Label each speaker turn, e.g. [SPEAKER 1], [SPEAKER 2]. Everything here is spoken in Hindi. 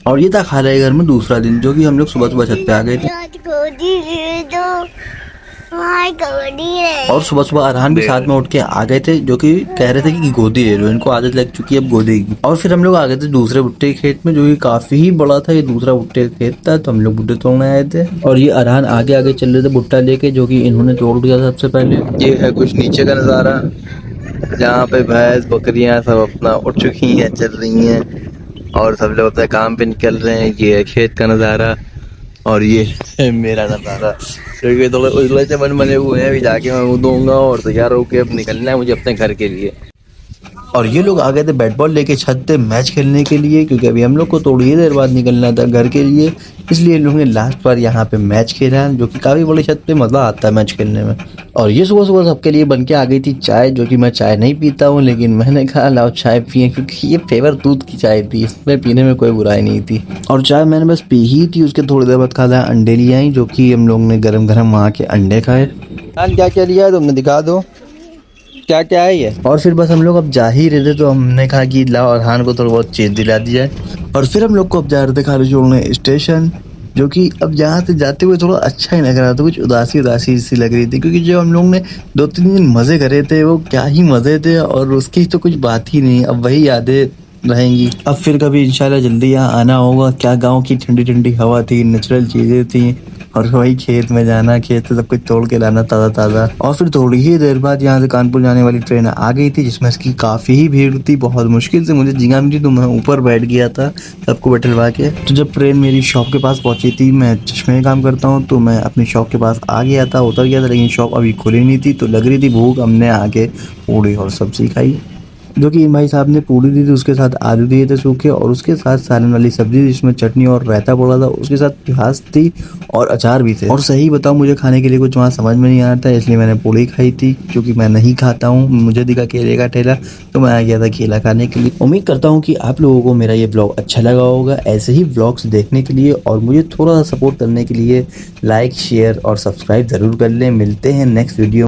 [SPEAKER 1] और ये था खाला के घर में दूसरा दिन, जो कि हम लोग सुबह सुबह छत पे आ गए थे। और सुबह सुबह अरहान भी साथ में उठ के आ गए थे, जो कि कह रहे थे कि गोदी ले लो, इनको आदत लग चुकी है अब गोदी की। और फिर हम लोग आ गए थे दूसरे भुट्टे के खेत में, जो कि काफी ही बड़ा था। ये दूसरा भुट्टे का खेत था, तो हम लोग भुट्टे तोड़ने आए थे। और ये अरहान आगे आगे चल रहे थे भुट्टा लेके, जो कि इन्होंने तोड़ दिया था सबसे पहले। ये है कुछ नीचे का नज़ारा, जहाँ पे भैंस बकरियां सब अपना उठ चुकी हैं, चल रही हैं, और सब लोग अपने काम पे निकल रहे हैं। ये है खेत का नज़ारा, और ये है मेरा नज़ारा। क्योंकि थोड़े उजले से बन बने हुए हैं, अभी जाके मैं वो दूंगा और तैयार होके अब निकलना है मुझे अपने घर के लिए। और ये लोग आ गए थे बैट बॉल लेके छत पे मैच खेलने के लिए, क्योंकि अभी हम लोग को थोड़ी ही देर बाद निकलना था घर के लिए। इसलिए इन लोगों ने लास्ट बार यहाँ पे मैच खेला है, जो कि काफ़ी बड़ी छत पे मज़ा आता है मैच खेलने में। और ये सुबह सुबह सबके लिए बन के आ गई थी चाय, जो कि मैं चाय नहीं पीता हूँ, लेकिन मैंने कहा लाओ चाय पिए, क्योंकि ये फेवर दूध की चाय थी, इसमें पीने में कोई बुराई नहीं थी। और चाय मैंने बस पी ही थी, उसके थोड़ी देर बाद खाला अंडे लिए आई, जो कि हम लोग ने गरम गरम वहाँ के अंडे खाए। क्या क्या लिया है तुमने, दिखा दो क्या क्या है ये। और फिर बस हम लोग अब जा ही रहे थे, तो हमने कहा कि लाओ अरहान को थोड़ा बहुत चेंज दिला दिया है। और फिर हम लोग को अब जा रहे थे खाली छोड़ने स्टेशन, जो कि अब यहाँ से जाते हुए थोड़ा अच्छा ही लग रहा था, कुछ उदासी उदासी सी लग रही थी, क्योंकि जो हम लोग ने 2-3 दिन मज़े करे थे वो क्या ही मज़े थे, और उसकी तो कुछ बात ही नहीं। अब वही यादें रहेंगी। अब फिर कभी इंशाल्लाह जल्दी यहाँ आना होगा। क्या गाँव की ठंडी ठंडी हवा थी, नेचुरल चीज़ें थी, और वही खेत में जाना, खेत से सब कुछ तोड़ के लाना ताज़ा ताज़ा। और फिर थोड़ी ही देर बाद यहाँ से कानपुर जाने वाली ट्रेन आ गई थी, जिसमें इसकी काफ़ी ही भीड़ थी। बहुत मुश्किल से मुझे जगह मिली, तो मैं ऊपर बैठ गया था सबको बैठलवा के। तो जब ट्रेन मेरी शॉप के पास पहुंची थी, मैं चश्मे का काम करता हूँ, तो मैं अपनी शॉप के पास आ गया था, उतर गया था, लेकिन शॉप अभी खुली नहीं थी, तो लग रही थी भूख। हमने आके पूड़ी और सब्जी खाई, जो कि भाई साहब ने पूड़ी दी थी, उसके साथ आलू दिए थे सूखे, और उसके साथ सालन वाली सब्जी जिसमें चटनी और रायता पड़ा था, उसके साथ प्याज थी और अचार भी थे। और सही बताऊं, मुझे खाने के लिए कुछ वहाँ समझ में नहीं आ रहा था, इसलिए मैंने पूड़ी खाई थी, क्योंकि मैं नहीं खाता हूँ। मुझे दिखा केले का ठेला, तो मैं आ गया था केला खाने के लिए। उम्मीद करता हूँ कि आप लोगों को मेरा ये ब्लॉग अच्छा लगा होगा। ऐसे ही ब्लॉग्स देखने के लिए और मुझे थोड़ा सा सपोर्ट करने के लिए लाइक शेयर और सब्सक्राइब ज़रूर कर लें। मिलते हैं नेक्स्ट वीडियो।